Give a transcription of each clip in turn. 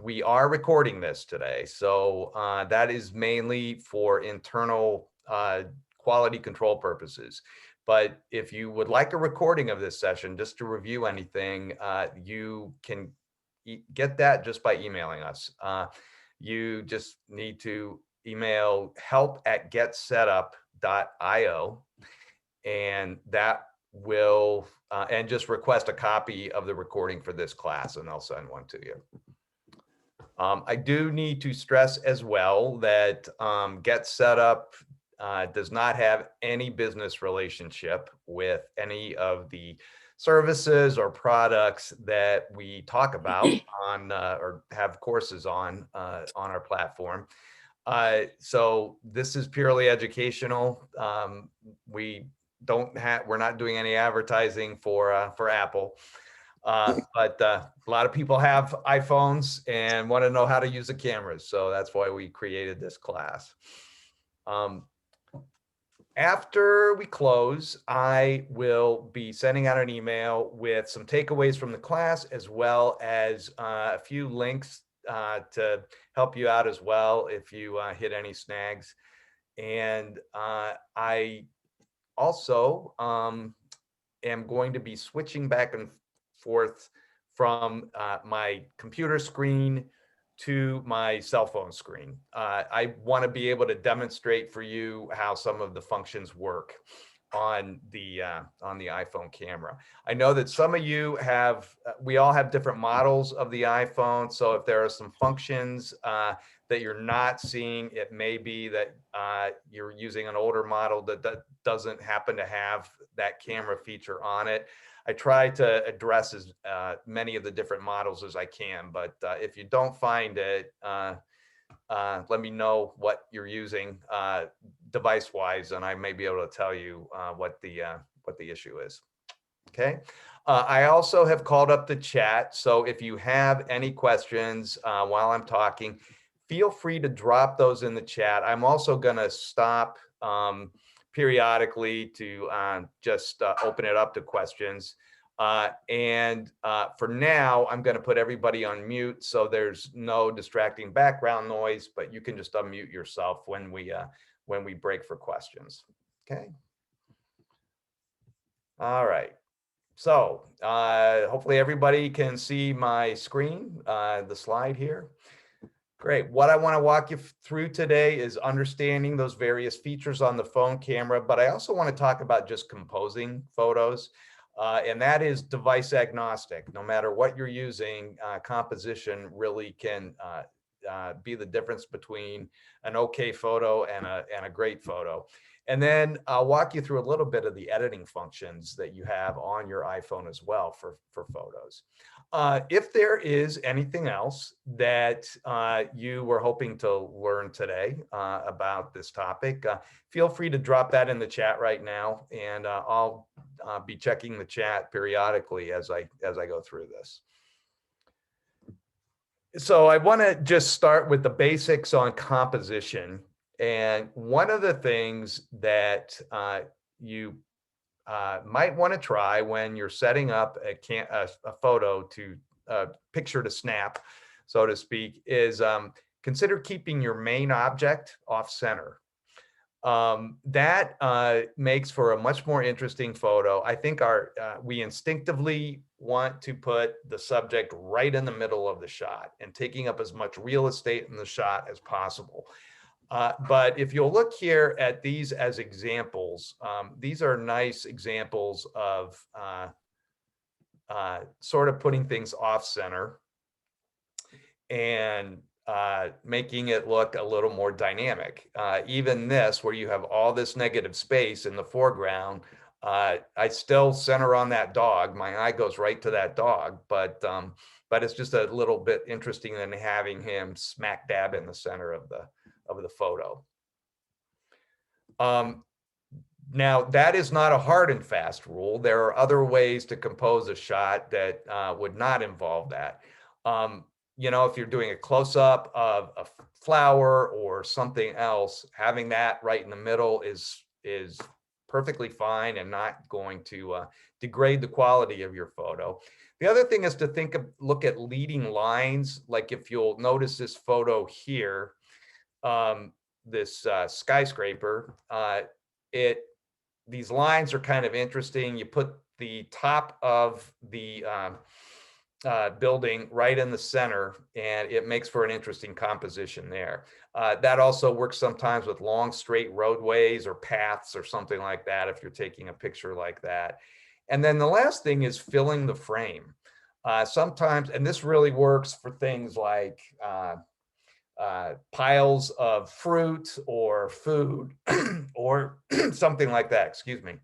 we are recording this today. So that is mainly for internal quality control purposes. But if you would like a recording of this session, just to review anything, you can get that just by emailing us. You just need to email help@getsetup.io, and that will, and just request a copy of the recording for this class, and they'll send one to you. I do need to stress as well that GetSetup does not have any business relationship with any of the services or products that we talk about on or have courses on our platform. So this is purely educational. We're not doing any advertising for Apple. But a lot of people have iPhones and want to know how to use the cameras. So that's why we created this class. After we close, I will be sending out an email with some takeaways from the class, as well as a few links to help you out as well if you hit any snags. And I also am going to be switching back and forth from my computer screen to my cell phone screen. I want to be able to demonstrate for you how some of the functions work on the iPhone camera. I know that some of you have, we all have different models of the iPhone. So if there are some functions that you're not seeing, it may be that you're using an older model that doesn't happen to have that camera feature on it. I try to address as many of the different models as I can, but if you don't find it, let me know what you're using device-wise, and I may be able to tell you what the issue is. Okay. I also have called up the chat, so if you have any questions while I'm talking, feel free to drop those in the chat. I'm also going to stop periodically to just open it up to questions. And for now, I'm going to put everybody on mute so there's no distracting background noise, but you can just unmute yourself when we break for questions. Okay. All right. So hopefully everybody can see my screen, the slide here. Great. What I want to walk you through today is understanding those various features on the phone camera, but I also want to talk about just composing photos, and that is device agnostic. No matter what you're using, composition really can be the difference between an okay photo and a great photo. And then I'll walk you through a little bit of the editing functions that you have on your iPhone as well for photos. If there is anything else that you were hoping to learn today about this topic, feel free to drop that in the chat right now, and I'll be checking the chat periodically as I go through this. So I want to just start with the basics on composition. And one of the things that you might want to try when you're setting up a photo to picture to snap, so to speak, is consider keeping your main object off center. That makes for a much more interesting photo. I think we instinctively want to put the subject right in the middle of the shot and taking up as much real estate in the shot as possible. But if you'll look here at these as examples, these are nice examples of sort of putting things off center and making it look a little more dynamic. Even this, where you have all this negative space in the foreground, I still center on that dog. My eye goes right to that dog, but it's just a little bit interesting than having him smack dab in the center of the photo. Now, that is not a hard and fast rule. There are other ways to compose a shot that would not involve that. You know, if you're doing a close-up of a flower or something else, having that right in the middle is perfectly fine and not going to degrade the quality of your photo. The other thing is to look at leading lines. Like if you'll notice this photo here, this skyscraper, these lines are kind of interesting. You put the top of the building right in the center, and it makes for an interesting composition there. That also works sometimes with long straight roadways or paths or something like that if you're taking a picture like that. And then the last thing is filling the frame. Sometimes, and this really works for things like piles of fruit or food or something like that, excuse me.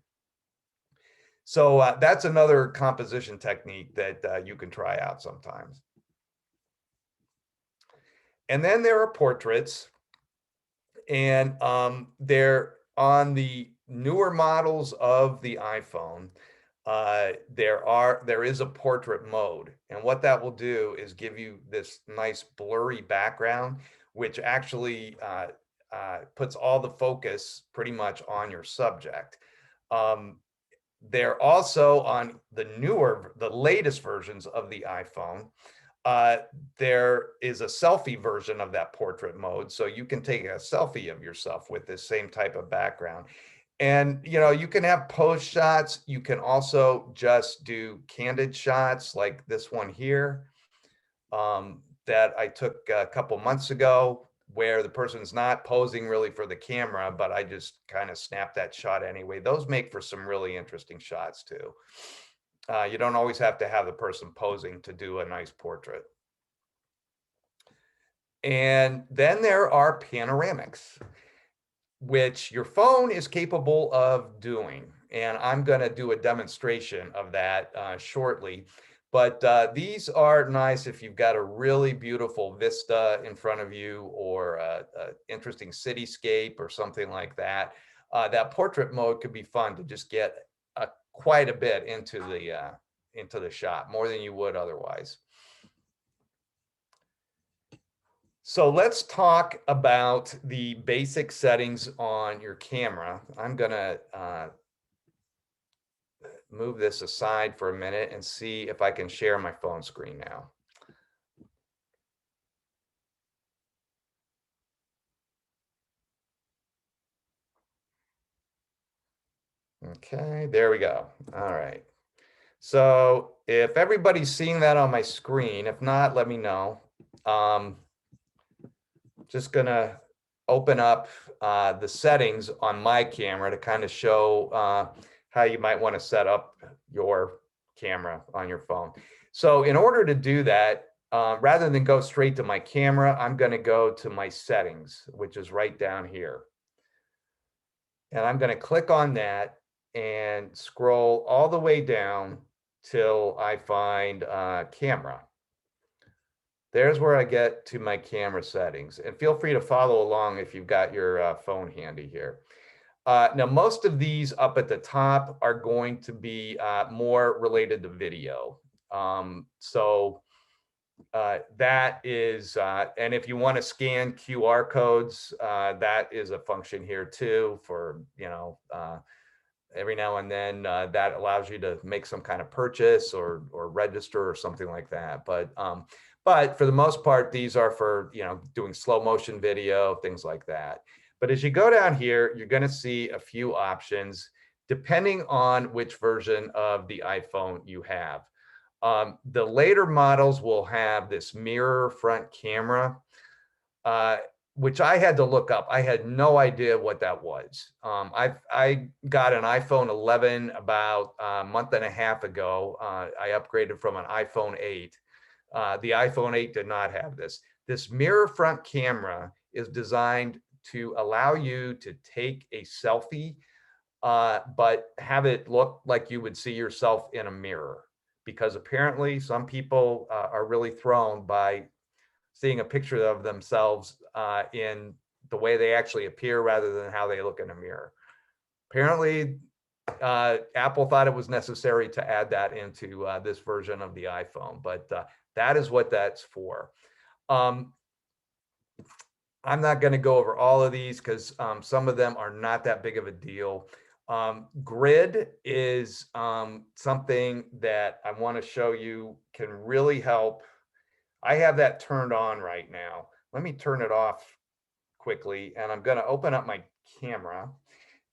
So that's another composition technique that you can try out sometimes. And then there are portraits, and they're on the newer models of the iPhone. There is a portrait mode, and what that will do is give you this nice blurry background, which actually puts all the focus pretty much on your subject. They're also on the latest versions of the iPhone. There is a selfie version of that portrait mode, so you can take a selfie of yourself with this same type of background. And you can have pose shots. You can also just do candid shots like this one here, that I took a couple months ago, where the person's not posing really for the camera, but I just kind of snapped that shot anyway. Those make for some really interesting shots too. You don't always have to have the person posing to do a nice portrait. And then there are panoramics, which your phone is capable of doing. And I'm going to do a demonstration of that shortly. But these are nice if you've got a really beautiful vista in front of you, or an interesting cityscape or something like that. That portrait mode could be fun to just get quite a bit into the shot, more than you would otherwise. So let's talk about the basic settings on your camera. I'm going to move this aside for a minute and see if I can share my phone screen now. Okay, there we go. All right. So if everybody's seeing that on my screen, if not, let me know. Just gonna open up the settings on my camera to kind of show how you might want to set up your camera on your phone. So in order to do that, rather than go straight to my camera, I'm going to go to my settings, which is right down here. And I'm going to click on that and scroll all the way down till I find camera. There's where I get to my camera settings, and feel free to follow along if you've got your phone handy here. Now, most of these up at the top are going to be more related to video. That is, and if you want to scan QR codes, that is a function here too for, every now and then that allows you to make some kind of purchase or register or something like that. But for the most part, these are for, doing slow motion video, things like that. But as you go down here, you're going to see a few options depending on which version of the iPhone you have. The later models will have this mirror front camera, which I had to look up. I had no idea what that was. I got an iPhone 11 about a month and a half ago. I upgraded from an iPhone 8. The iPhone 8 did not have this. This mirror front camera is designed to allow you to take a selfie, but have it look like you would see yourself in a mirror. Because apparently some people are really thrown by seeing a picture of themselves in the way they actually appear rather than how they look in a mirror. Apparently, Apple thought it was necessary to add that into this version of the iPhone, but that is what that's for. I'm not going to go over all of these because some of them are not that big of a deal. Grid is something that I want to show you can really help. I have that turned on right now. Let me turn it off quickly, and I'm going to open up my camera.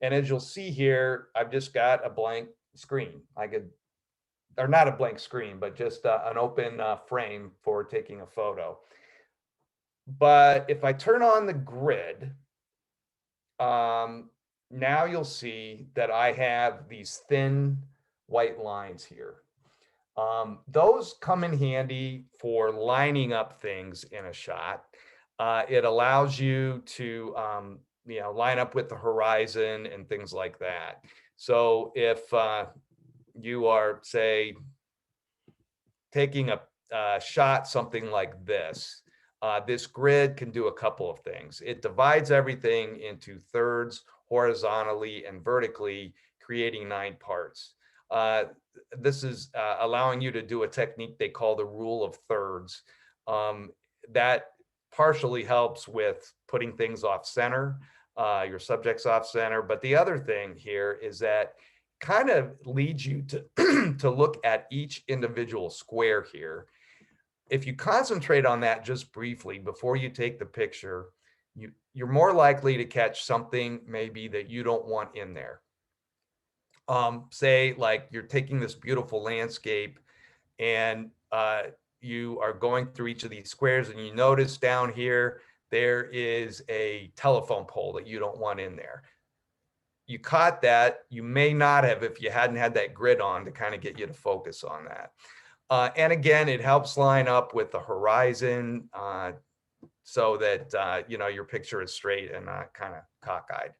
And as you'll see here, I've just got a blank screen. Or not a blank screen, but just an open frame for taking a photo. But if I turn on the grid, now you'll see that I have these thin white lines here. Those come in handy for lining up things in a shot. It allows you to line up with the horizon and things like that. So if you are, say, taking a shot, something like this, this grid can do a couple of things. It divides everything into thirds horizontally and vertically, creating 9 parts. This is allowing you to do a technique they call the rule of thirds. That partially helps with putting things off center, your subjects off center. But the other thing here is that kind of leads you to to look at each individual square here. If you concentrate on that just briefly before you take the picture, you're more likely to catch something maybe that you don't want in there. Say like you're taking this beautiful landscape and you are going through each of these squares and you notice down here there is a telephone pole that you don't want in there. You caught that. You may not have if you hadn't had that grid on to kind of get you to focus on that. And again, it helps line up with the horizon so that your picture is straight and not kind of cockeyed.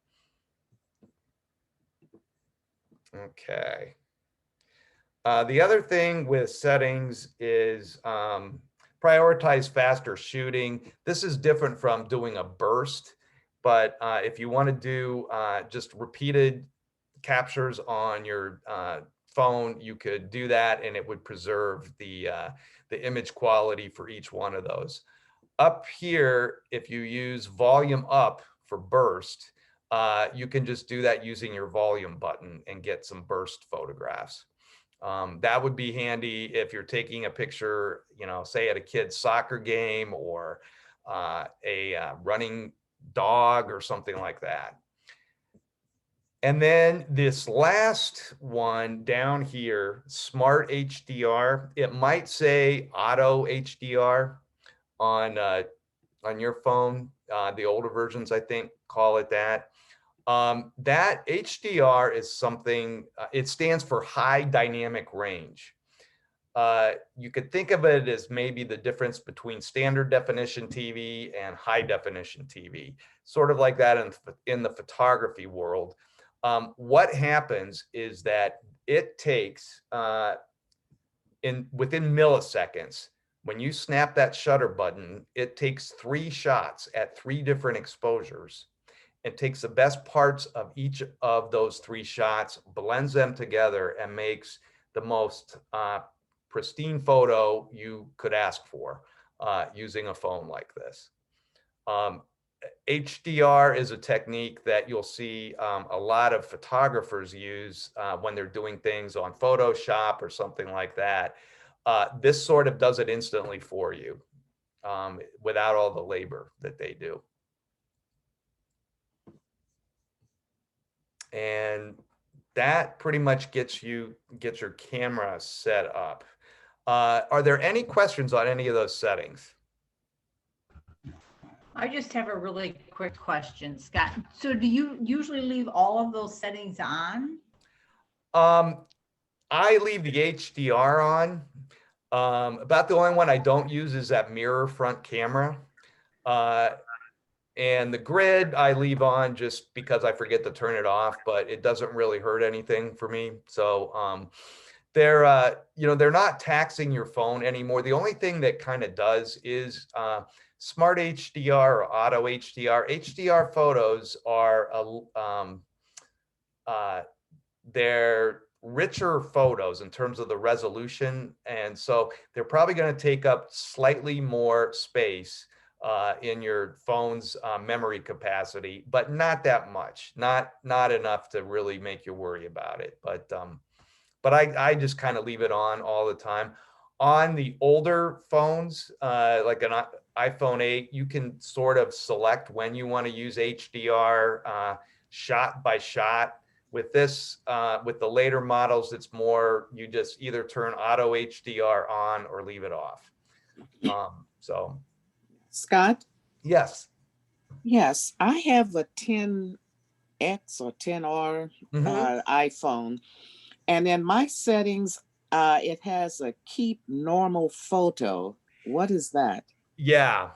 Okay. The other thing with settings is prioritize faster shooting. This is different from doing a burst, but if you want to do just repeated captures on your phone, you could do that and it would preserve the image quality for each one of those. Up here, if you use volume up for burst, you can just do that using your volume button and get some burst photographs. That would be handy if you're taking a picture, say at a kid's soccer game or a running dog or something like that. And then this last one down here, Smart HDR, it might say Auto HDR on your phone. The older versions, I think, call it that. That HDR is something, it stands for high dynamic range. You could think of it as maybe the difference between standard definition TV and high definition TV, sort of like that in the photography world. What happens is that it takes within milliseconds, when you snap that shutter button, it takes 3 shots at 3 different exposures. It takes the best parts of each of those 3 shots, blends them together, and makes the most pristine photo you could ask for using a phone like this. HDR is a technique that you'll see a lot of photographers use when they're doing things on Photoshop or something like that. This sort of does it instantly for you without all the labor that they do. And that pretty much gets your camera set up. Are there any questions on any of those settings? I just have a really quick question, Scott. So do you usually leave all of those settings on? I leave the HDR on. About the only one I don't use is that mirror front camera. And the grid I leave on just because I forget to turn it off, but it doesn't really hurt anything for me. So they're not taxing your phone anymore. The only thing that kind of does is Smart HDR or Auto HDR. HDR photos are they're richer photos in terms of the resolution, and so they're probably going to take up slightly more space in your phone's memory capacity, but not that much, not enough to really make you worry about it. But I just kind of leave it on all the time. On the older phones, like an iPhone 8, you can sort of select when you want to use HDR shot by shot. With this, with the later models, it's more you just either turn auto HDR on or leave it off. So Scott? yes. Yes, I have a 10X or 10R Mm-hmm. iPhone, and in my settings, it has a keep normal photo. What is that? Yeah.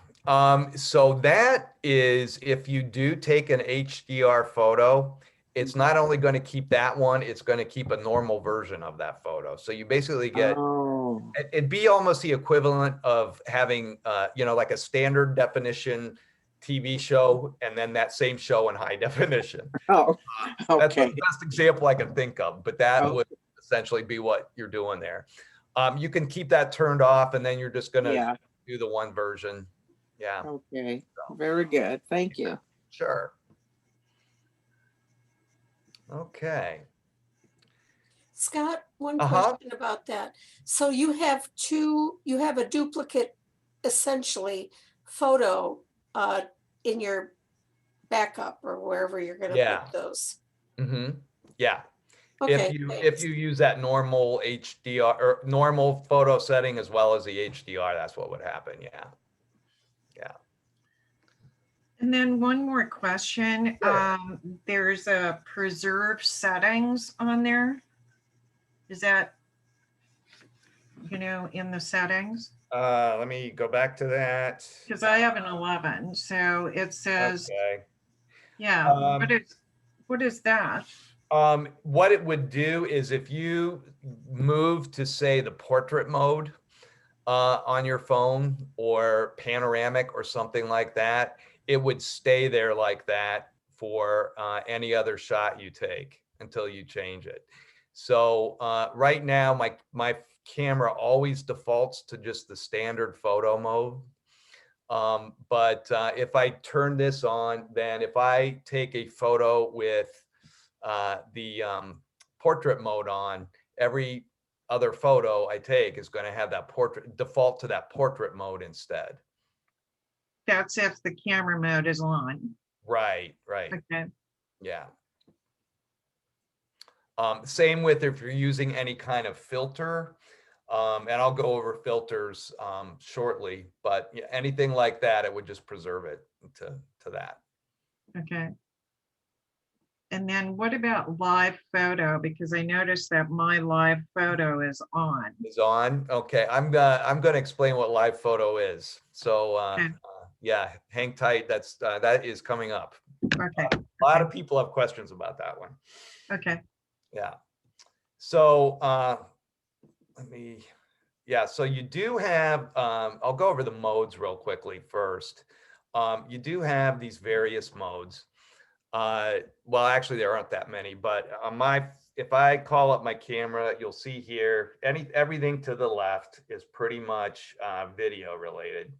So that is if you do take an HDR photo, it's not only going to keep that one, it's going to keep a normal version of that photo. So you basically get Oh, it'd be almost the equivalent of having like a standard definition TV show and then that same show in high definition. oh, That's the okay. best example I can think of, but that Oh, would essentially be what you're doing there. You can keep that turned off and then you're just going to yeah. do the one version. Yeah. Okay. So, Very good. Thank yeah, you. sure. Okay. Scott, one Uh-huh. question about that. So you have a duplicate, essentially, photo in your backup or wherever you're going to Yeah. put those. Mm-hmm. Yeah. Okay, If thanks. you use that normal HDR or normal photo setting as well as the HDR, that's what would happen. Yeah. Yeah. And then one more question. Sure. There's a preserve settings on there. Is that, in the settings? Let me go back to that. Because I have an 11, so it says, Okay. yeah, what is that? What it would do is if you move to say the portrait mode on your phone or panoramic or something like that, it would stay there like that for any other shot you take until you change it. So right now, my camera always defaults to just the standard photo mode. But if I turn this on, then if I take a photo with the portrait mode on, every other photo I take is going to have that portrait default to that portrait mode instead. That's if the camera mode is on. Right, right. Okay. Yeah. Same with if you're using any kind of filter, and I'll go over filters shortly, but yeah, anything like that, it would just preserve it to that. Okay. And then what about live photo? Because I noticed that my live photo is on. Is on. Okay, I'm gonna explain what live photo is. So Okay. yeah, hang tight. That is coming up. Okay. A lot of people have questions about that one. Okay. Yeah. So so you do have, I'll go over the modes real quickly first. You do have these various modes. Well, actually there aren't that many, but if I call up my camera, you'll see here, everything to the left is pretty much video related.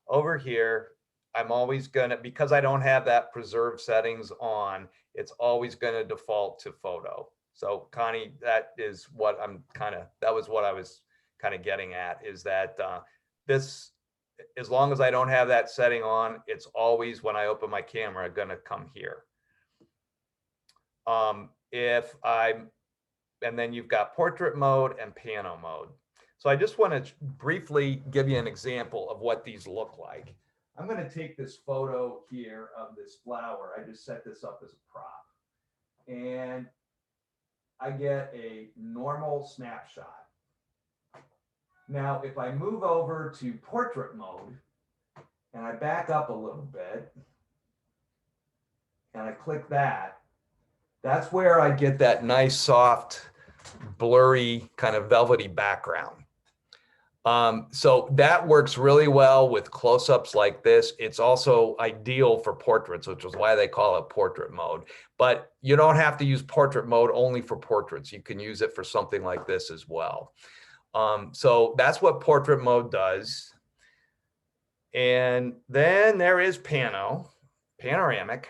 Over here, I'm always gonna, because I don't have that preserve settings on, it's always gonna default to photo. So Connie, that was what I was kind of getting at, is that this, as long as I don't have that setting on, it's always, when I open my camera, gonna come here. And then you've got portrait mode and pano mode. So I just want to briefly give you an example of what these look like. I'm going to take this photo here of this flower. I just set this up as a prop. And I get a normal snapshot. Now, if I move over to portrait mode and I back up a little bit and I click that, that's where I get that nice, soft, blurry, kind of velvety background. So that works really well with close-ups like this. It's also ideal for portraits, which is why they call it portrait mode. But you don't have to use portrait mode only for portraits. You can use it for something like this as well. So that's what portrait mode does. And then there is panoramic.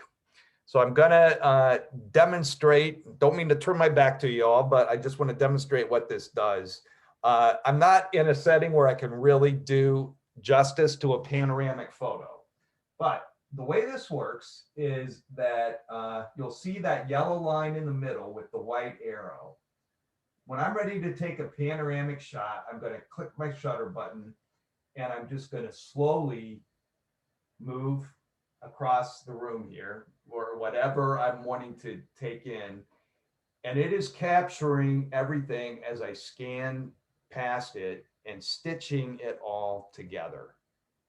So I'm gonna demonstrate, don't mean to turn my back to you all, but I just want to demonstrate what this does. I'm not in a setting where I can really do justice to a panoramic photo, but the way this works is that you'll see that yellow line in the middle with the white arrow. When I'm ready to take a panoramic shot, I'm going to click my shutter button and I'm just going to slowly move across the room here or whatever I'm wanting to take in. And it is capturing everything as I scan past it and stitching it all together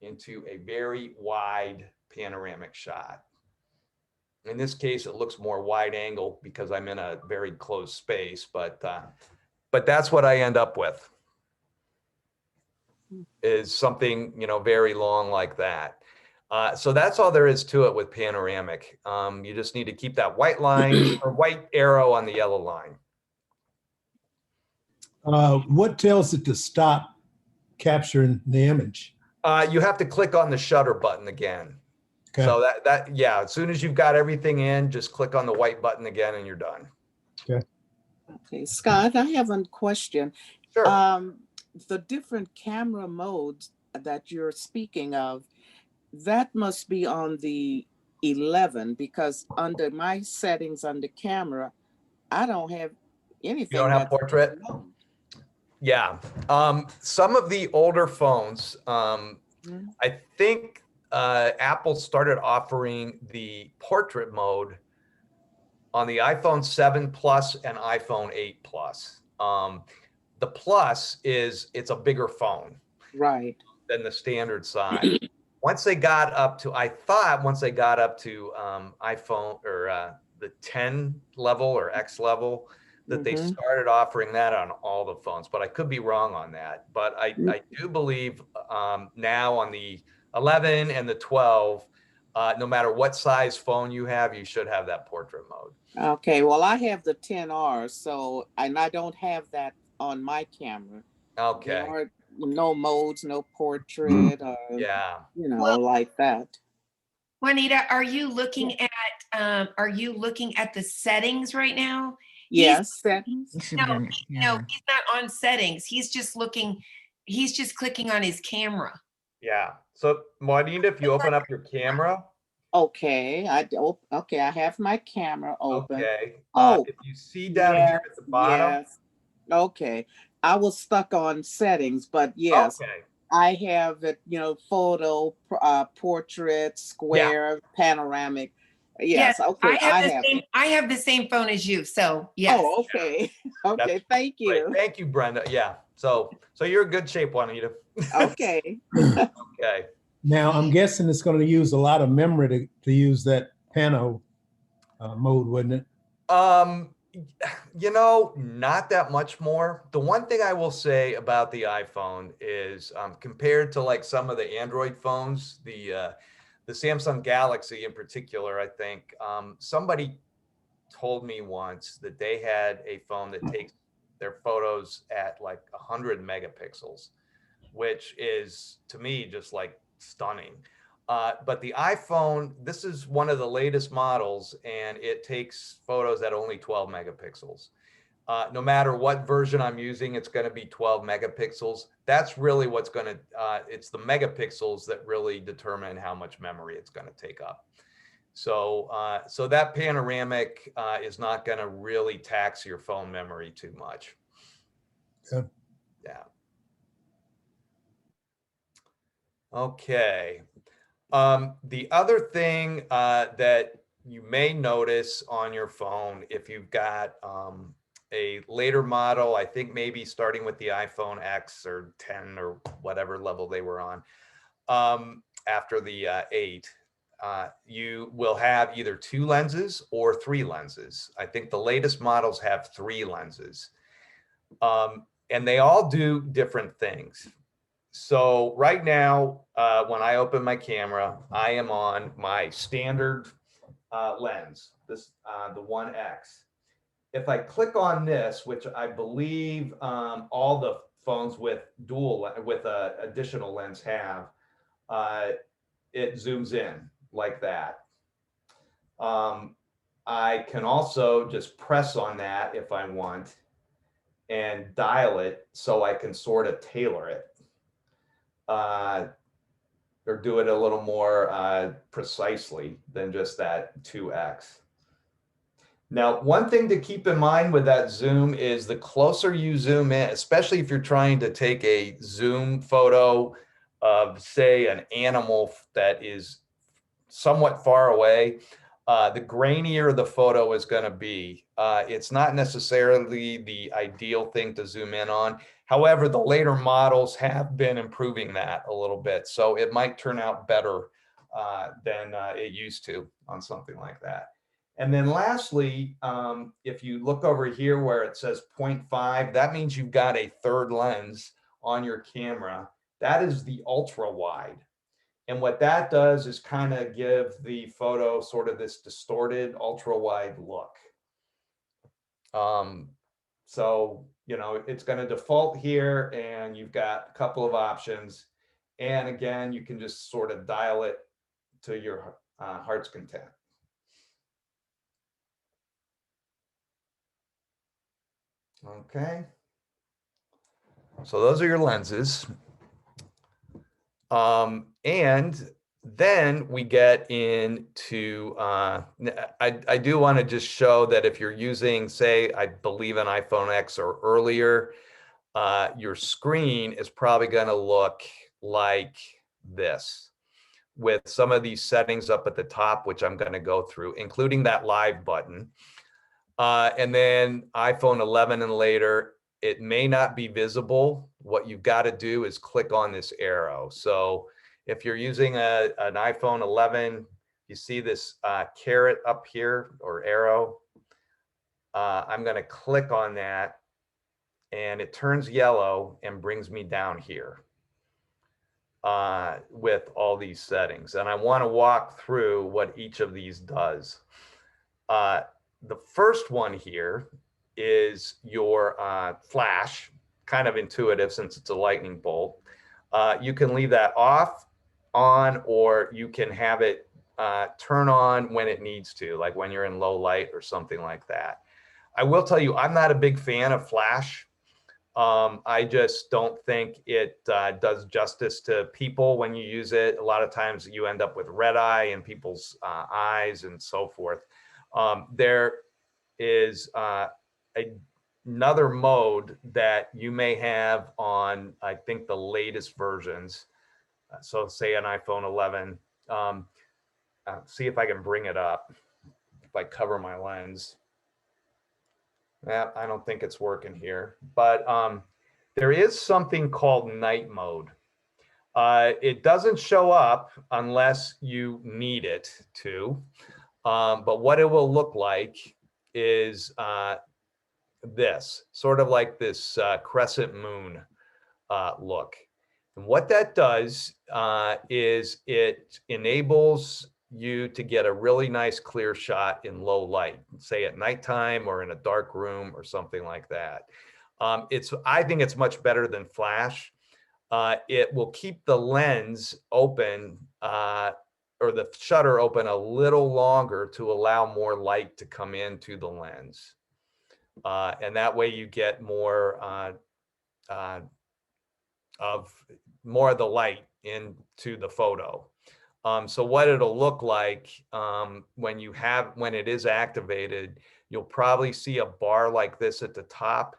into a very wide panoramic shot. In this case, it looks more wide angle because I'm in a very closed space, but that's what I end up with, is something, you know, very long like that. So that's all there is to it with panoramic. You just need to keep that white line or white arrow on the yellow line. What tells it to stop capturing the image? You have to click on the shutter button again. Okay. So yeah, as soon as you've got everything in, just click on the white button again and you're done. Okay, Scott, I have a question. Sure. The different camera modes that you're speaking of, that must be on the 11, because under my settings on the camera, I don't have anything. You don't have that's portrait? known. Yeah. Some of the older phones, I think Apple started offering the portrait mode on the iPhone 7 Plus and iPhone 8 Plus. The Plus it's a bigger phone, Right, than the standard size. Once they got up to, I thought once they got up to iPhone or the 10 level or X level, that they started offering that on all the phones, but I could be wrong on that. But I do believe now on the 11 and the 12, no matter what size phone you have, you should have that portrait mode. Okay, well, I have the 10R, so, and I don't have that on my camera. Okay. There are no modes, no portrait, Yeah. you know, Well- like that. Juanita, are you looking at the settings right now? Yes, settings. You should be on your No, camera. he's not on settings. He's just clicking on his camera. Yeah. So Juanita, if you open up your camera, Okay, okay, I have my camera open. okay. Oh, if you see down here at the bottom, yes. Okay, I was stuck on settings, but yes, okay. I have it, you know, photo, portrait, square, panoramic. Yes, okay, I have the same phone as you, so yes. Oh, okay. Okay, That's thank Great. you. Thank you, Brenda. Yeah. So you're in good shape, Juanita. Okay. Okay. Now, I'm guessing it's going to use a lot of memory to use that pano mode, wouldn't it? You know, not that much more. The one thing I will say about the iPhone is compared to like some of the Android phones, the Samsung Galaxy in particular, I think somebody told me once that they had a phone that takes their photos at like 100 megapixels, which is to me just like stunning. But the iPhone, this is one of the latest models, and it takes photos at only 12 megapixels. No matter what version I'm using, it's going to be 12 megapixels. That's really what's going to, it's the megapixels that really determine how much memory it's going to take up. So, so that panoramic is not going to really tax your phone memory too much. Yeah. Yeah. Okay. The other thing that you may notice on your phone, if you've got a later model, I think maybe starting with the iPhone X or 10 or whatever level they were on, after the 8, you will have either 2 lenses or 3 lenses. I think the latest models have 3 lenses. And they all do different things. So right now, when I open my camera, I am on my standard lens, this the 1X. If I click on this, which I believe all the phones with additional lens have, it zooms in like that. I can also just press on that if I want and dial it so I can sort of tailor it, or do it a little more precisely than just that 2x. Now, one thing to keep in mind with that zoom is the closer you zoom in, especially if you're trying to take a zoom photo of, say, an animal that is somewhat far away, the grainier the photo is going to be. It's not necessarily the ideal thing to zoom in on. However, the later models have been improving that a little bit, so it might turn out better than it used to on something like that. And then lastly, if you look over here where it says 0.5, that means you've got a third lens on your camera. That is the ultra wide. And what that does is kind of give the photo sort of this distorted ultra wide look. So, you know, it's going to default here and you've got a couple of options. And again, you can just sort of dial it to your heart's content. Okay. So those are your lenses. And then we get into, I do want to just show that if you're using, say, I believe an iPhone X or earlier, your screen is probably going to look like this with some of these settings up at the top, which I'm going to go through, including that live button. And then iPhone 11 and later, it may not be visible. What you've got to do is click on this arrow. So if you're using an iPhone 11, you see this caret up here or arrow. I'm going to click on that and it turns yellow and brings me down here with all these settings. And I want to walk through what each of these does. The first one here is your flash, kind of intuitive since it's a lightning bolt. You can leave that off, on, or you can have it turn on when it needs to, like when you're in low light or something like that. I will tell you, I'm not a big fan of flash. I just don't think it does justice to people when you use it. A lot of times you end up with red eye in people's eyes and so forth. There is another mode that you may have on, I think, the latest versions. So say an iPhone 11. See if I can bring it up. If I cover my lens. Yeah, I don't think it's working here. But there is something called night mode. It doesn't show up unless you need it to. But what it will look like is this, sort of like this crescent moon look. And what that does is it enables you to get a really nice clear shot in low light, say at nighttime or in a dark room or something like that. I think it's much better than flash. It will keep the lens open or the shutter open a little longer to allow more light to come into the lens. And that way you get more of the light into the photo. So what it'll look like when it is activated, you'll probably see a bar like this at the top.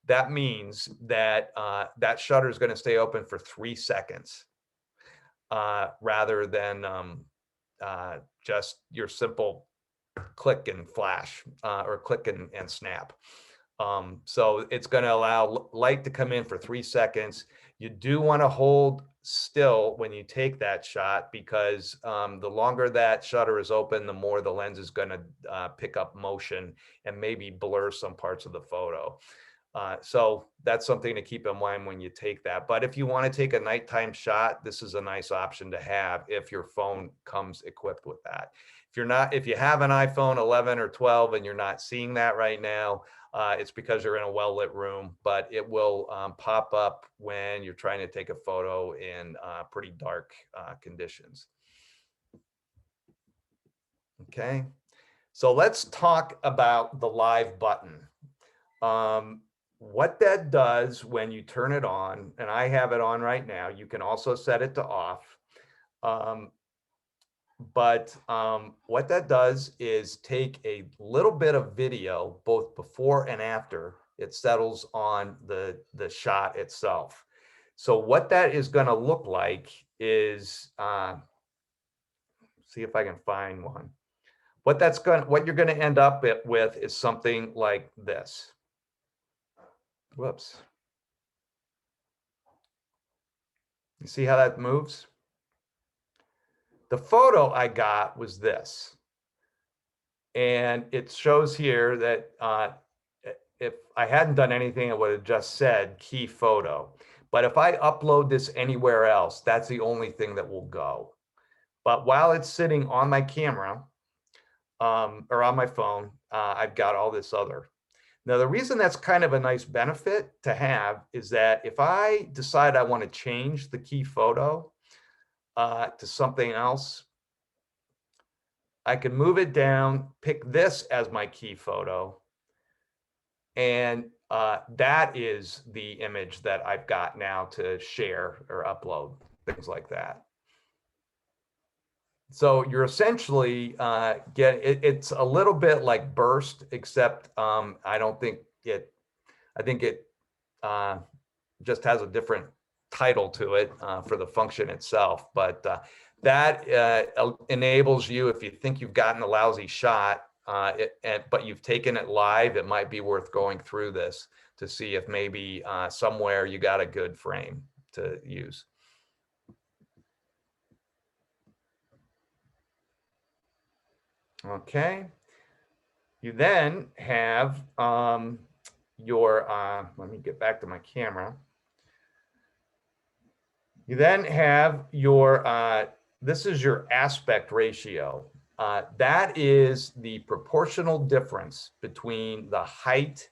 That means that that shutter is going to stay open for 3 seconds rather than just your simple click and flash or click and snap. So it's going to allow light to come in for 3 seconds. You do want to hold still when you take that shot because the longer that shutter is open, the more the lens is going to pick up motion and maybe blur some parts of the photo. So that's something to keep in mind when you take that. But if you want to take a nighttime shot, this is a nice option to have if your phone comes equipped with that. If you have an iPhone 11 or 12 and you're not seeing that right now, it's because you're in a well-lit room, but it will pop up when you're trying to take a photo in pretty dark conditions. Okay, so let's talk about the live button. What that does when you turn it on, and I have it on right now, you can also set it to off. What that does is take a little bit of video, both before and after it settles on the shot itself. So what that is going to look like is, see if I can find one. What you're going to end up with is something like this. Whoops. You see how that moves? The photo I got was this. And it shows here that if I hadn't done anything, it would have just said key photo. But if I upload this anywhere else, that's the only thing that will go. But while it's sitting on my camera or on my phone, I've got all this other. Now, the reason that's kind of a nice benefit to have is that if I decide I want to change the key photo to something else, I can move it down, pick this as my key photo, and that is the image that I've got now to share or upload, things like that. So you're essentially it's a little bit like Burst, except I think it just has a different title to it for the function itself. But that enables you, if you think you've gotten a lousy shot, but you've taken it live, it might be worth going through this to see if maybe somewhere you got a good frame to use. Okay. You then have let me get back to my camera. You then have this is your aspect ratio. That is the proportional difference between the height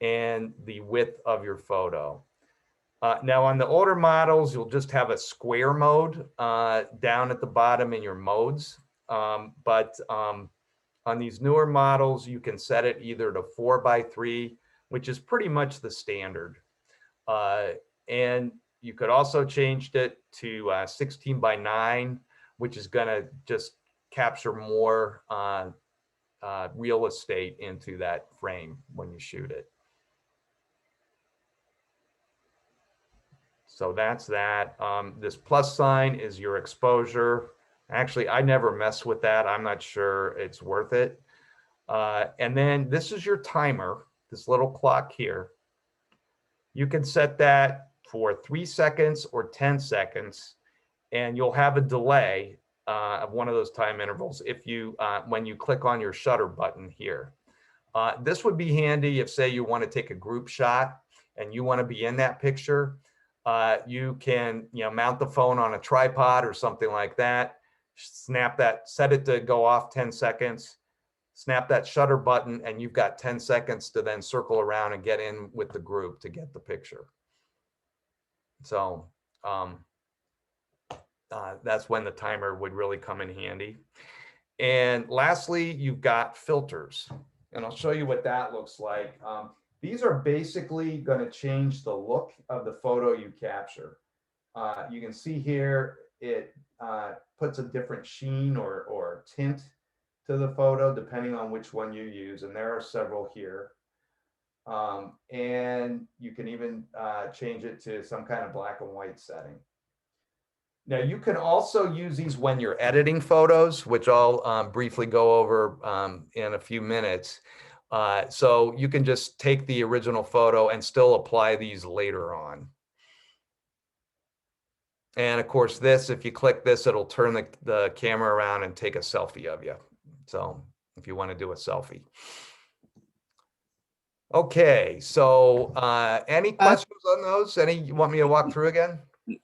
and the width of your photo. Now on the older models, you'll just have a square mode down at the bottom in your modes. On these newer models, you can set it either to 4:3, which is pretty much the standard. And you could also change it to 16:9, which is going to just capture more real estate into that frame when you shoot it. So that's that. This plus sign is your exposure. Actually, I never mess with that. I'm not sure it's worth it. And then this is your timer, this little clock here. You can set that for 3 seconds or 10 seconds, and you'll have a delay of one of those time intervals if you when you click on your shutter button here. This would be handy if, say, you want to take a group shot and you want to be in that picture. You can mount the phone on a tripod or something like that, snap that, set it to go off 10 seconds, snap that shutter button, and you've got 10 seconds to then circle around and get in with the group to get the picture. So that's when the timer would really come in handy. And lastly, you've got filters, and I'll show you what that looks like. These are basically going to change the look of the photo you capture. You can see here it puts a different sheen or tint to the photo depending on which one you use, and there are several here. And you can even change it to some kind of black and white setting. Now, you can also use these when you're editing photos, which I'll briefly go over in a few minutes. So you can just take the original photo and still apply these later on. And of course, if you click this, it'll turn the camera around and take a selfie of you. So if you want to do a selfie. Okay, so any questions on those? Any you want me to walk through again?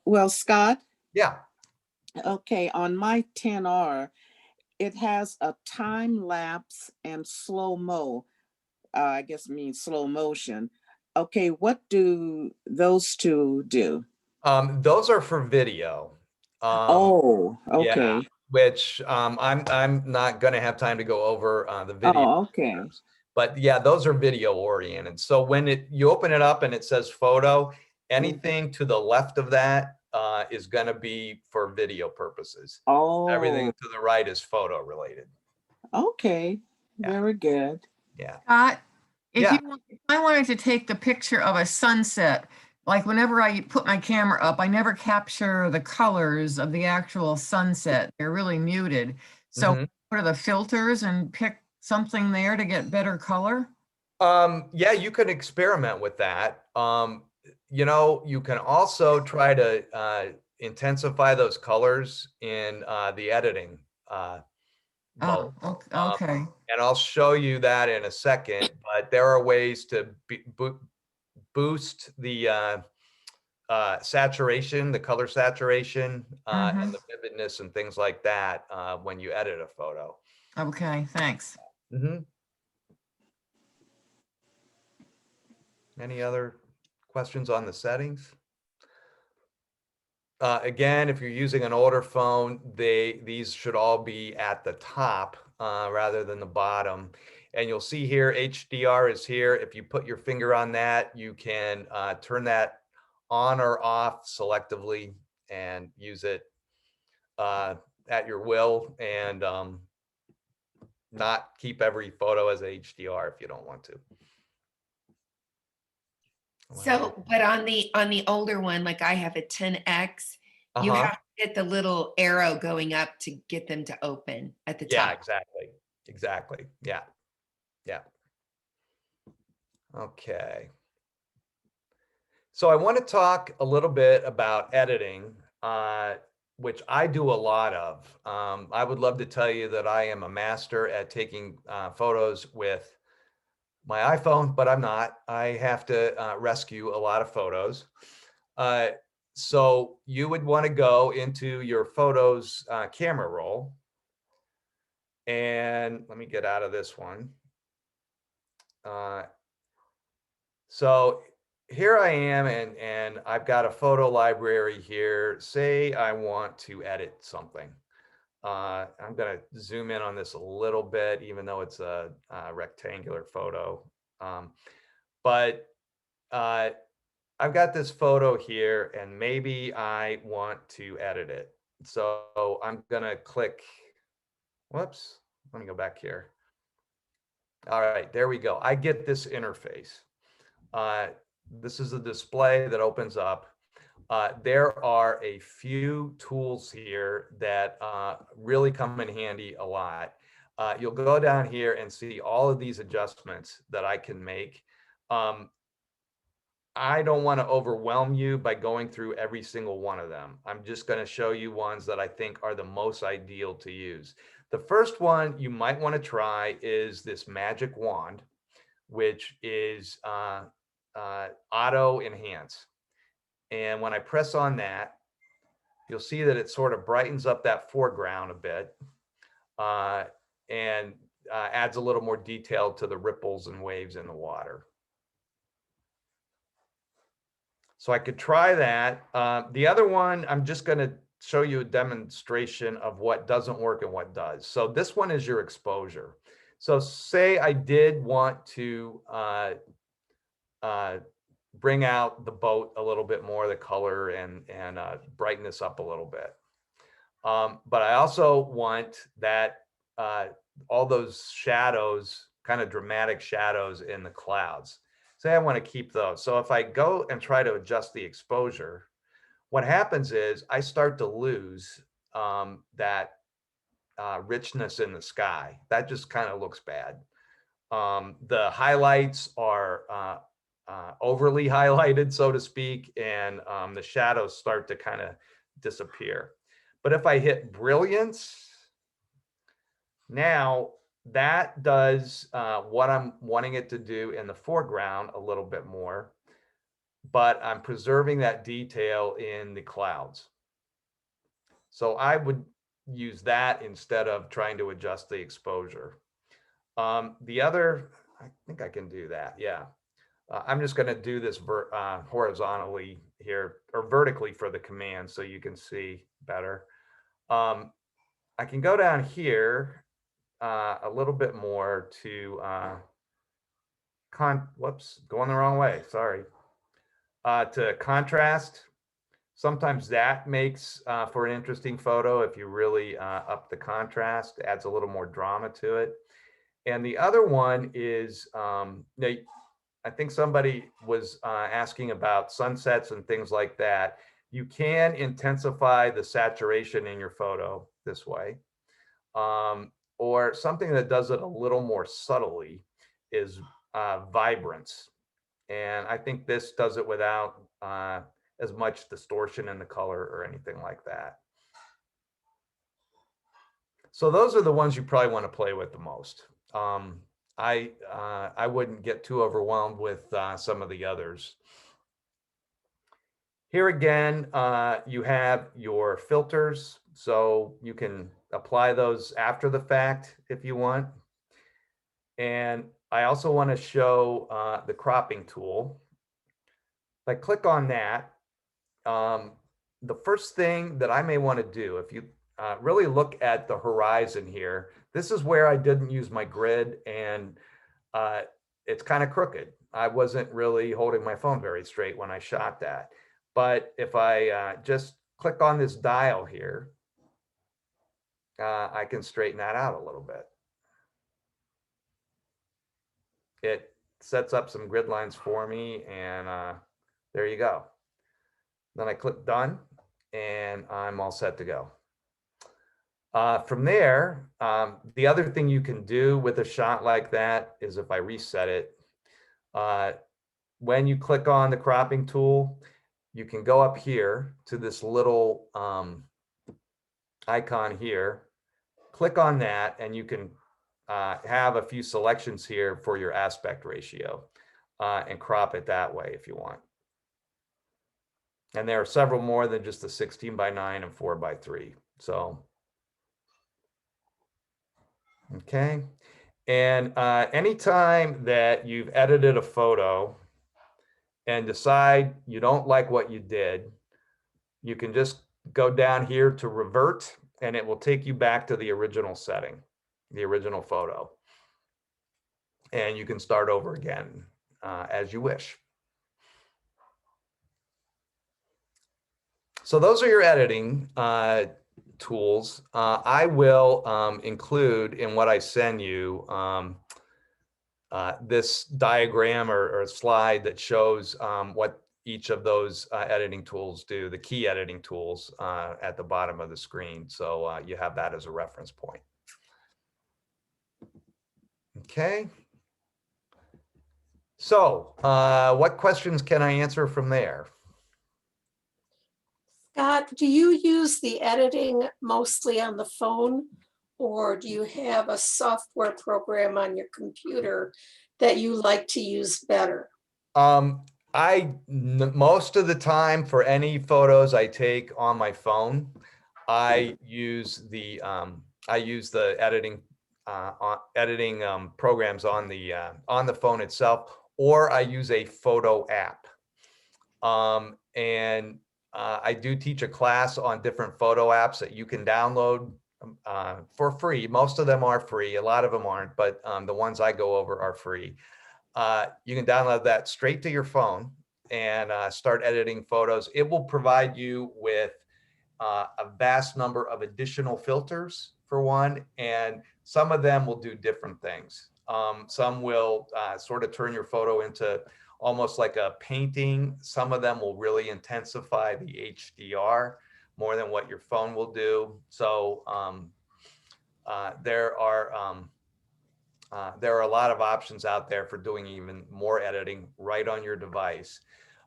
Well, Scott, Yeah. okay, on my 10R, it has a time lapse and slow mo. I guess it means slow motion. Okay, what do those two do? Those are for video. Oh, Yeah, okay. which I'm not going to have time to go over the video Oh, okay. features. But yeah, those are video oriented. So when you open it up and it says photo, anything to the left of that is going to be for video purposes. Everything Oh, to the right is photo related. okay. Yeah. Very good. Yeah. Scott, Yeah. if I wanted to take the picture of a sunset, like whenever I put my camera up, I never capture the colors of the actual sunset. They're really muted. So Mhm. what are the filters and pick something there to get better color? Yeah, you can experiment with that. You know, you can also try to intensify those colors in the editing mode. Oh, Um, okay. and I'll show you that in a second, but there are ways to boost the saturation, the color saturation, and Mhm. the vividness and things like that when you edit a photo. Okay, thanks. Mhm. Any other questions on the settings? Again, if you're using an older phone, these should all be at the top rather than the bottom. And you'll see here, HDR is here. If you put your finger on that, you can turn that on or off selectively and use it at your will, and not keep every photo as HDR if you don't want to. So, but on the older one, like I have a 10X, you Uh-huh. have to hit the little arrow going up to get them to open at the Yeah, top. exactly. Exactly. Yeah. Yeah. Okay. So I want to talk a little bit about editing, which I do a lot of. I would love to tell you that I am a master at taking photos with my iPhone, but I'm not. I have to rescue a lot of photos. Uh, so you would want to go into your photos camera roll. And let me get out of this one. So here I am, and I've got a photo library here. Say I want to edit something. I'm going to zoom in on this a little bit, even though it's a rectangular photo. But I've got this photo here, and maybe I want to edit it. So I'm going to click, whoops, let me go back here. All right, there we go. I get this interface. This is a display that opens up. There are a few tools here that really come in handy a lot. You'll go down here and see all of these adjustments that I can make. I don't want to overwhelm you by going through every single one of them. I'm just going to show you ones that I think are the most ideal to use. The first one you might want to try is this magic wand, which is auto enhance. And when I press on that, you'll see that it sort of brightens up that foreground a bit and adds a little more detail to the ripples and waves in the water. So I could try that. The other one, I'm just going to show you a demonstration of what doesn't work and what does. So this one is your exposure. So say I did want to bring out the boat a little bit more, the color, and brighten this up a little bit. But I also want that all those shadows, kind of dramatic shadows in the clouds. Say I want to keep those. So if I go and try to adjust the exposure, what happens is I start to lose that richness in the sky. That just kind of looks bad. The highlights are overly highlighted, so to speak, and the shadows start to kind of disappear. But if I hit brilliance, now that does what I'm wanting it to do in the foreground a little bit more, but I'm preserving that detail in the clouds. So I would use that instead of trying to adjust the exposure. The other, I think I can do that. Yeah. I'm just going to do this horizontally here, or vertically for the command so you can see better. I can go down here a little bit more to whoops, going the wrong way, sorry. To contrast. Sometimes that makes for an interesting photo if you really up the contrast, adds a little more drama to it. And the other one is, I think somebody was asking about sunsets and things like that. You can intensify the saturation in your photo this way. Or something that does it a little more subtly is vibrance. And I think this does it without as much distortion in the color or anything like that. So those are the ones you probably want to play with the most. I wouldn't get too overwhelmed with some of the others. Here again, you have your filters, so you can apply those after the fact if you want. And I also want to show the cropping tool. If I click on that, the first thing that I may want to do, if you really look at the horizon here, this is where I didn't use my grid, and it's kind of crooked. I wasn't really holding my phone very straight when I shot that. But if I just click on this dial here, I can straighten that out a little bit. It sets up some grid lines for me, and there you go. Then I click done, and I'm all set to go. From there, the other thing you can do with a shot like that is if I reset it, when you click on the cropping tool, you can go up here to this little icon here, click on that, and you can have a few selections here for your aspect ratio and crop it that way if you want. And there are several more than just the 16:9 and 4:3. So, okay. And anytime that you've edited a photo and decide you don't like what you did, you can just go down here to revert, and it will take you back to the original setting, the original photo. And you can start over again as you wish. So those are your editing tools. I will include in what I send you this diagram or slide that shows what each of those editing tools do, the key editing tools at the bottom of the screen. So you have that as a reference point. Okay. So what questions can I answer from there? Scott, do you use the editing mostly on the phone, or do you have a software program on your computer that you like to use better? Most of the time for any photos I take on my phone, I use the editing programs on the phone itself, or I use a photo app. And I do teach a class on different photo apps that you can download for free. Most of them are free. A lot of them aren't, but the ones I go over are free. You can download that straight to your phone and start editing photos. It will provide you with a vast number of additional filters for one, and some of them will do different things. Some will sort of turn your photo into almost like a painting. Some of them will really intensify the HDR more than what your phone will do. So there are a lot of options out there for doing even more editing right on your device.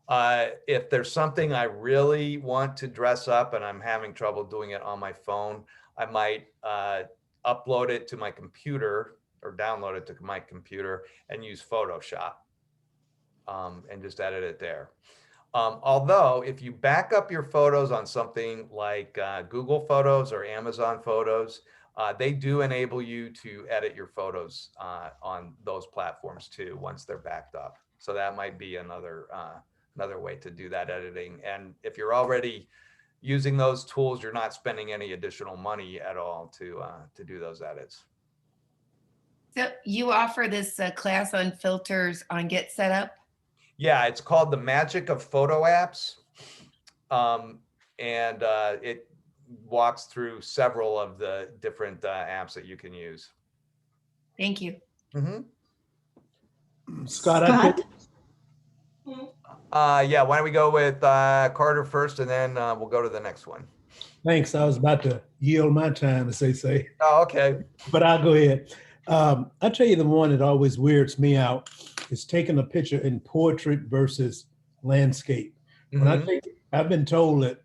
If there's something I really want to dress up and I'm having trouble doing it on my phone, I might upload it to my computer or download it to my computer and use Photoshop and just edit it there. Although if you back up your photos on something like Google Photos or Amazon Photos, they do enable you to edit your photos on those platforms too, once they're backed up. So that might be another way to do that editing. And if you're already using those tools, you're not spending any additional money at all to do those edits. So you offer this class on filters on GetSetup? Yeah, it's called The Magic of Photo Apps. It walks through several of the different apps that you can use. Thank you. Scott, I think, Yeah, why don't we go with Carter first, and then we'll go to the next one. thanks. I was about to yield my time, as they say, Oh, okay. but I'll go ahead. I'll tell you the one that always weirds me out is taking a picture in portrait versus landscape. When I take, I've been told that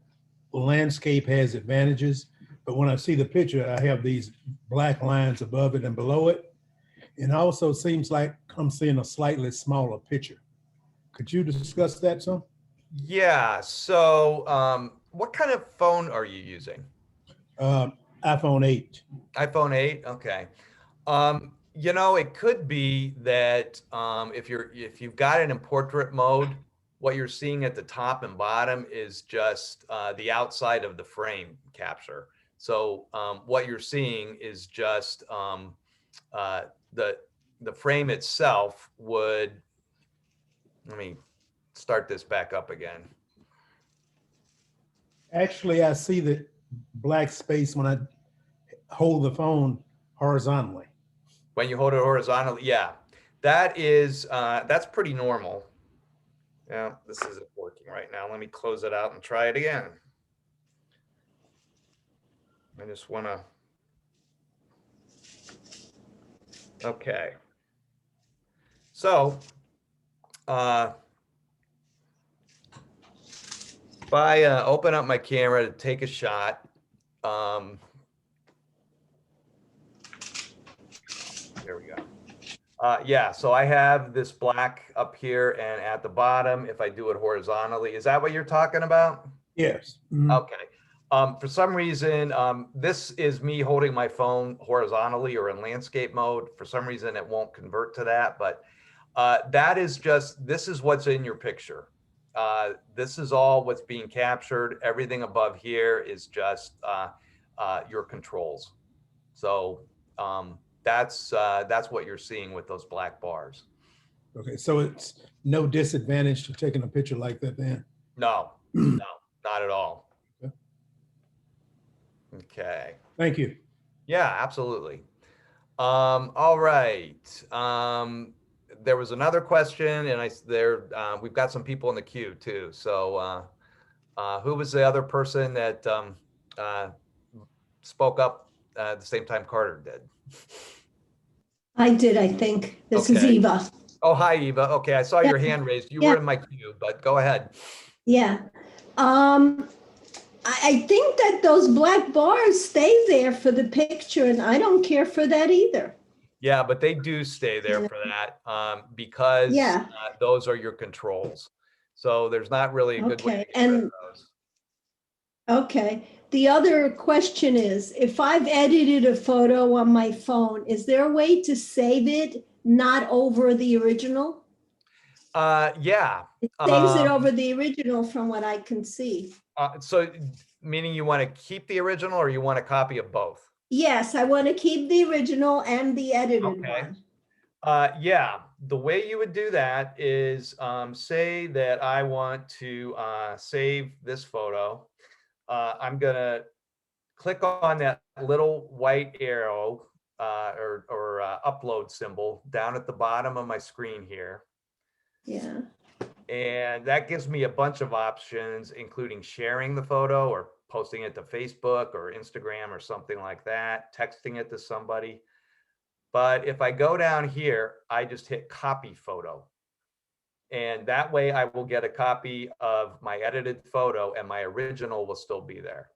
landscape has advantages, but when I see the picture, I have these black lines above it and below it. And also seems like I'm seeing a slightly smaller picture. Could you discuss that some? Yeah, so what kind of phone are you using? iPhone 8. iPhone 8, okay. You know, it could be that if you've got it in portrait mode, what you're seeing at the top and bottom is just the outside of the frame capture. So what you're seeing is just the frame itself would, let me start this back up again. Actually, I see the black space when I hold the phone horizontally. When you hold it horizontally, yeah, that's pretty normal. Yeah, this isn't working right now. Let me close it out and try it again. I just want to, okay. So, if I open up my camera to take a shot, there we go. Yeah, so I have this black up here and at the bottom, if I do it horizontally, is that what you're talking about? Yes. Okay. For some reason, this is me holding my phone horizontally or in landscape mode. For some reason, it won't convert to that, but this is what's in your picture. This is all what's being captured. Everything above here is just your controls. So that's what you're seeing with those black bars. Okay, so it's no disadvantage to taking a picture like that then? No, no, not at all. Okay. Okay. Thank you. Yeah, absolutely. All right. There was another question, and we've got some people in the queue too. So who was the other person that spoke up at the same time Carter did? I did, I think. This is Okay. Eva. Oh, hi, Eva. Okay, I saw your hand raised. You were in my queue, but go ahead. Yeah. I think that those black bars stay there for the picture, and I don't care for that either. Yeah, but they do stay there for that because Yeah. those are your controls. So there's not really a good way to Okay, get rid of and those. okay. The other question is, if I've edited a photo on my phone, is there a way to save it not over the original? Yeah. It saves it over the original from what I can see. So meaning you want to keep the original or you want a copy of both? Yes, I want to keep the original and the edited Okay. one. Yeah, the way you would do that is say that I want to save this photo. I'm gonna click on that little white arrow or upload symbol down at the bottom of my screen here. Yeah. And that gives me a bunch of options, including sharing the photo or posting it to Facebook or Instagram or something like that, texting it to somebody. But if I go down here, I just hit copy photo. And that way I will get a copy of my edited photo and my original will still be there.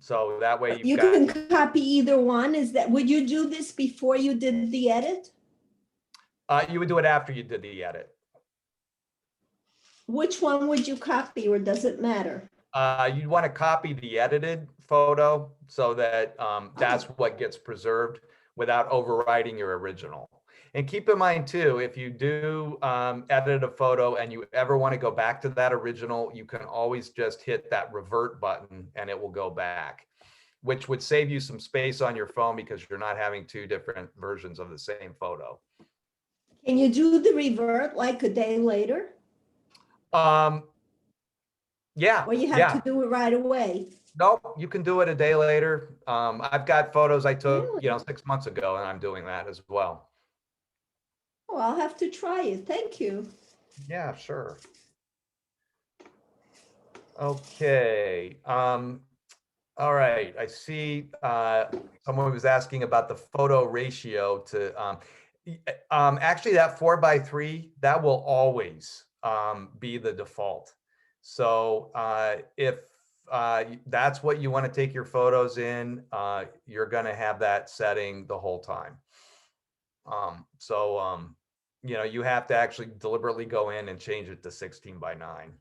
So that way you've You got, can copy either one. Is that, would you do this before you did the edit? you would do it after you did the edit. Which one would you copy, or does it matter? You'd want to copy the edited photo so that that's what gets preserved without overwriting your original. And keep in mind too, if you do edit a photo and you ever want to go back to that original, you can always just hit that revert button and it will go back, which would save you some space on your phone because you're not having two different versions of the same photo. Can you do the revert like a day later? Yeah, Or you have yeah. to do it right away? Nope, you can do it a day later. I've got photos I took, Really? 6 months ago, and I'm doing that as well. Oh, I'll have to try it. Thank you. Yeah, sure. Okay. All right. I see someone was asking about the photo ratio to actually that 4:3, that will always be the default. So if that's what you want to take your photos in, you're going to have that setting the whole time. You have to actually deliberately go in and change it to 16:9.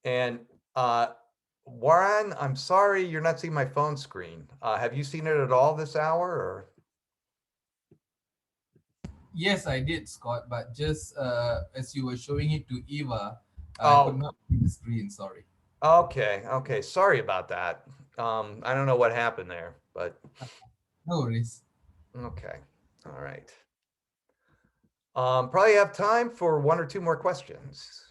And Warren, I'm sorry you're not seeing my phone screen. Have you seen it at all this hour? Or? Yes, I did, Scott, but just as you were showing it to Eva, I could not see the screen, sorry. Okay, okay. Sorry about that. I don't know what happened there, but. No worries. Okay, all right. Probably have time for one or two more questions.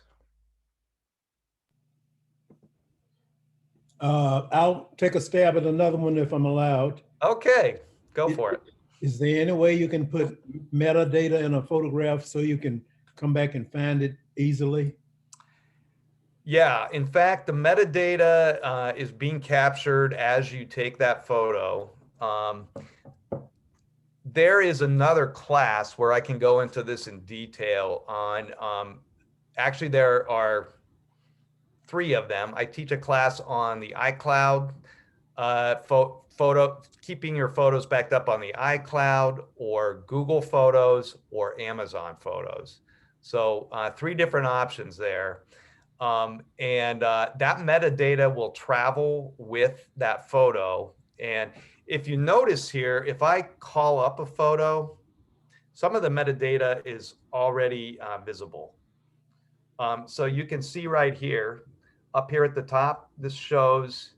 I'll take a stab at another one if I'm allowed. Okay, go for it. Is there any way you can put metadata in a photograph so you can come back and find it easily? Yeah, in fact, the metadata is being captured as you take that photo. There is another class where I can go into this in detail on, actually there are 3 of them. I teach a class on the iCloud, keeping your photos backed up on the iCloud, or Google Photos, or Amazon Photos. So 3 different options there. That metadata will travel with that photo. And if you notice here, if I call up a photo, some of the metadata is already visible. So you can see right here, up here at the top, this shows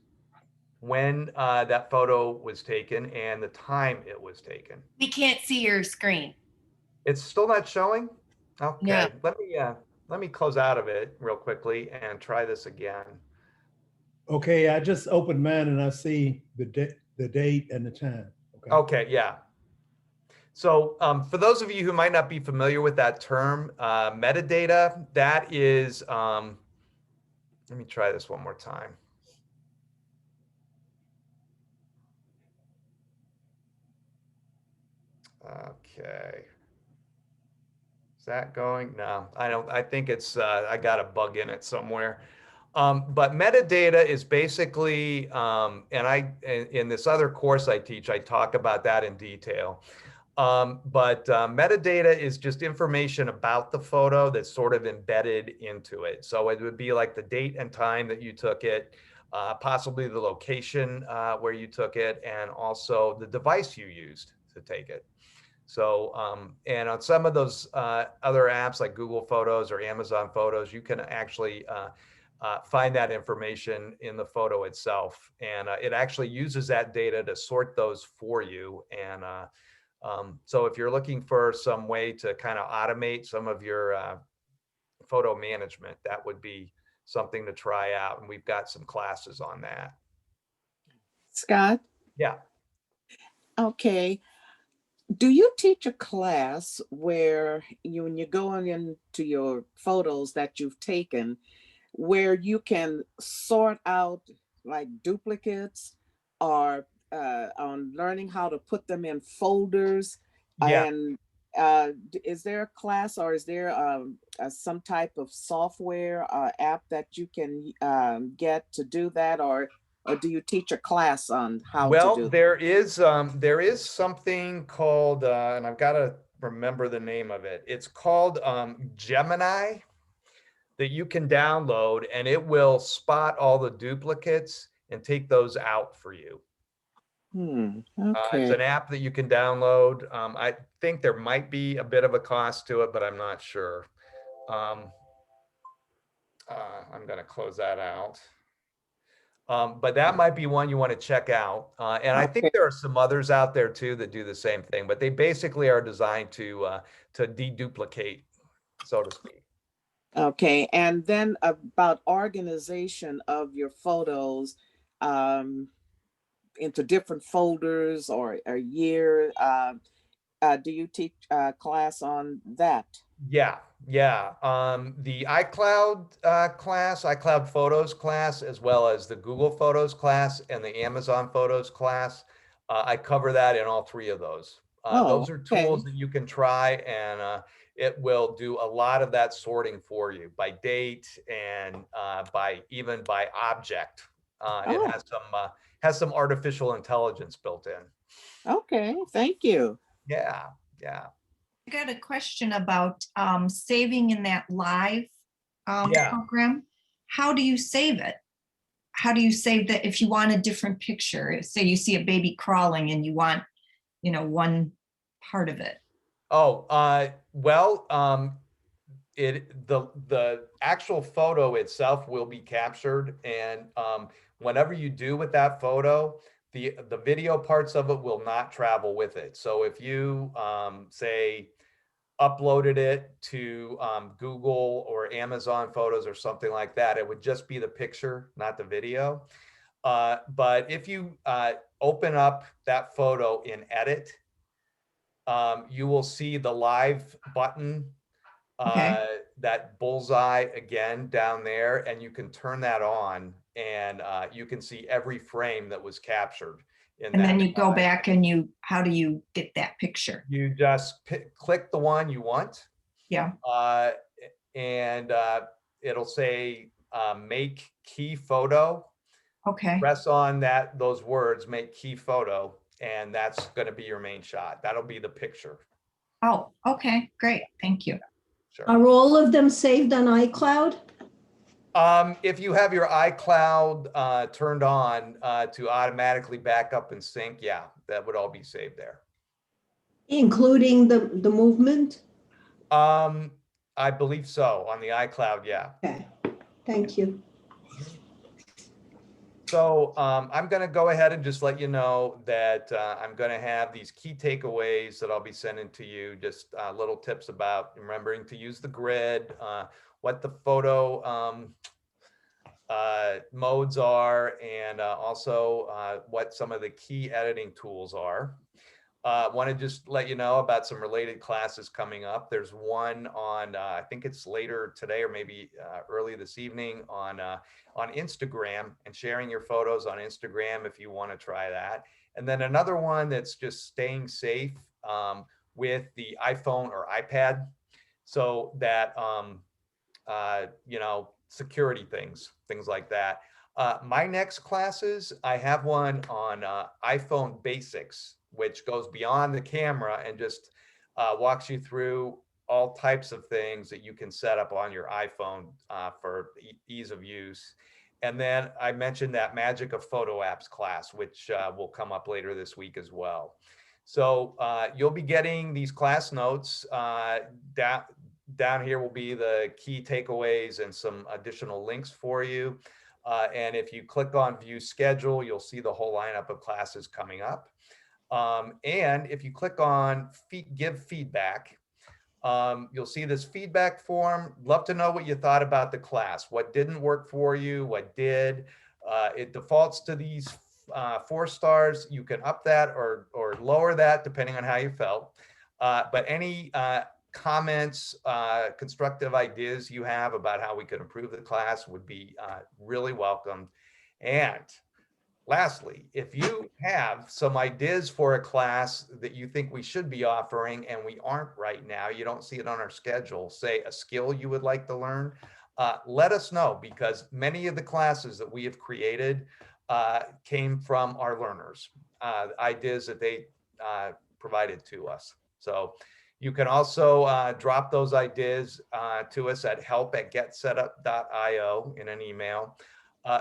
when that photo was taken and the time it was taken. We can't see your screen. It's still not showing? Okay, No. let me close out of it real quickly and try this again. Okay, I just opened mine and I see the date and the time. Okay, yeah. So for those of you who might not be familiar with that term, metadata, that is, let me try this one more time. Okay. Is that going? No, I don't. I think it's, I got a bug in it somewhere. But metadata is basically, in this other course I teach, I talk about that in detail. But metadata is just information about the photo that's sort of embedded into it. So it would be like the date and time that you took it, possibly the location where you took it, and also the device you used to take it. So, and on some of those other apps like Google Photos or Amazon Photos, you can actually find that information in the photo itself. And it actually uses that data to sort those for you. And so if you're looking for some way to kind of automate some of your photo management, that would be something to try out. And we've got some classes on that. Scott? Yeah. Okay. Do you teach a class where when you're going into your photos that you've taken, where you can sort out like duplicates, or on learning how to put them in folders? Yeah. And is there a class or is there some type of software app that you can get to do that, or do you teach a class on how to Well, do that? there is something called, and I've got to remember the name of it. It's called Gemini, that you can download, and it will spot all the duplicates and take those out for you. It's Okay. an app that you can download. I think there might be a bit of a cost to it, but I'm not sure. I'm going to close that out. But that might be one you want to check out. And I think Okay. there are some others out there too that do the same thing, but they basically are designed to deduplicate, so to speak. Okay. And then about organization of your photos into different folders or a year. Do you teach a class on that? Yeah. The iCloud class, iCloud Photos class, as well as the Google Photos class and the Amazon Photos class, I cover that in all three of those. Oh, Those are okay. tools that you can try, and it will do a lot of that sorting for you by date and even by object. It Oh, has some artificial intelligence built in. okay. Thank you. Yeah. I got a question about saving in that live Yeah. program. How do you save it? How do you save that if you want a different picture? Say you see a baby crawling and you want, one part of it. Oh, well, the actual photo itself will be captured, and whenever you do with that photo, the video parts of it will not travel with it. So if you say uploaded it to Google or Amazon Photos or something like that, it would just be the picture, not the video. But if you open up that photo in Edit, you will see the live button, Okay. that bullseye again down there, and you can turn that on, and you can see every frame that was captured in And that. then you go back and how do you get that picture? You just click the one you want. Yeah. And it'll say make key photo. Okay. Press on those words, make key photo, and that's going to be your main shot. That'll be the picture. Oh, okay, great. Thank you. Sure. Are all of them saved on iCloud? If you have your iCloud turned on to automatically back up and sync, yeah, that would all be saved there. Including the movement? I believe so, on the iCloud, yeah. Okay, thank you. So I'm going to go ahead and just let you know that I'm going to have these key takeaways that I'll be sending to you, just little tips about remembering to use the grid, what the photo modes are, and also what some of the key editing tools are. Want to just let you know about some related classes coming up. There's one on, I think it's later today or maybe early this evening on Instagram, and sharing your photos on Instagram if you want to try that. And then another one that's just staying safe with the iPhone or iPad, so that, security things like that. My next classes, I have one on iPhone basics, which goes beyond the camera and just walks you through all types of things that you can set up on your iPhone for ease of use. And then I mentioned that Magic of Photo Apps class, which will come up later this week as well. So you'll be getting these class notes. Down here will be the key takeaways and some additional links for you. And if you click on view schedule, you'll see the whole lineup of classes coming up. And if you click on give feedback, you'll see this feedback form. Love to know what you thought about the class. What didn't work for you? What did? It defaults to these 4 stars. You can up that or lower that depending on how you felt. But any comments, constructive ideas you have about how we could improve the class would be really welcomed. And Lastly, if you have some ideas for a class that you think we should be offering and we aren't right now, you don't see it on our schedule, say a skill you would like to learn, let us know, because many of the classes that we have created came from our learners, ideas that they provided to us. So you can also drop those ideas to us at help@getsetup.io in an email.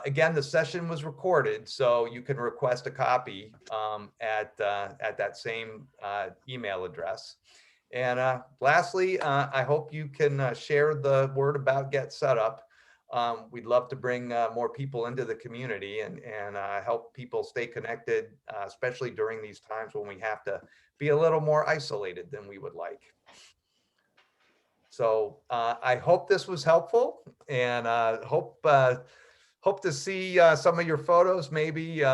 Again, the session was recorded, so you can request a copy at that same email address. And lastly, I hope you can share the word about GetSetup. We'd love to bring more people into the community and help people stay connected, especially during these times when we have to be a little more isolated than we would like. So I hope this was helpful, and hope to see some of your photos maybe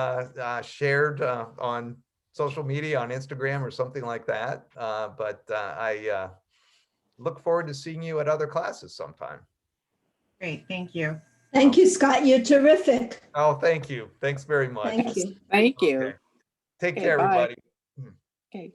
shared on social media, on Instagram or something like that. But I look forward to seeing you at other classes sometime. Great, thank you. Thank you, Scott. You're terrific. Oh, thank you. Thanks very much. Thank you. Thank you. Okay. Take Okay, care, bye. everybody. Okay.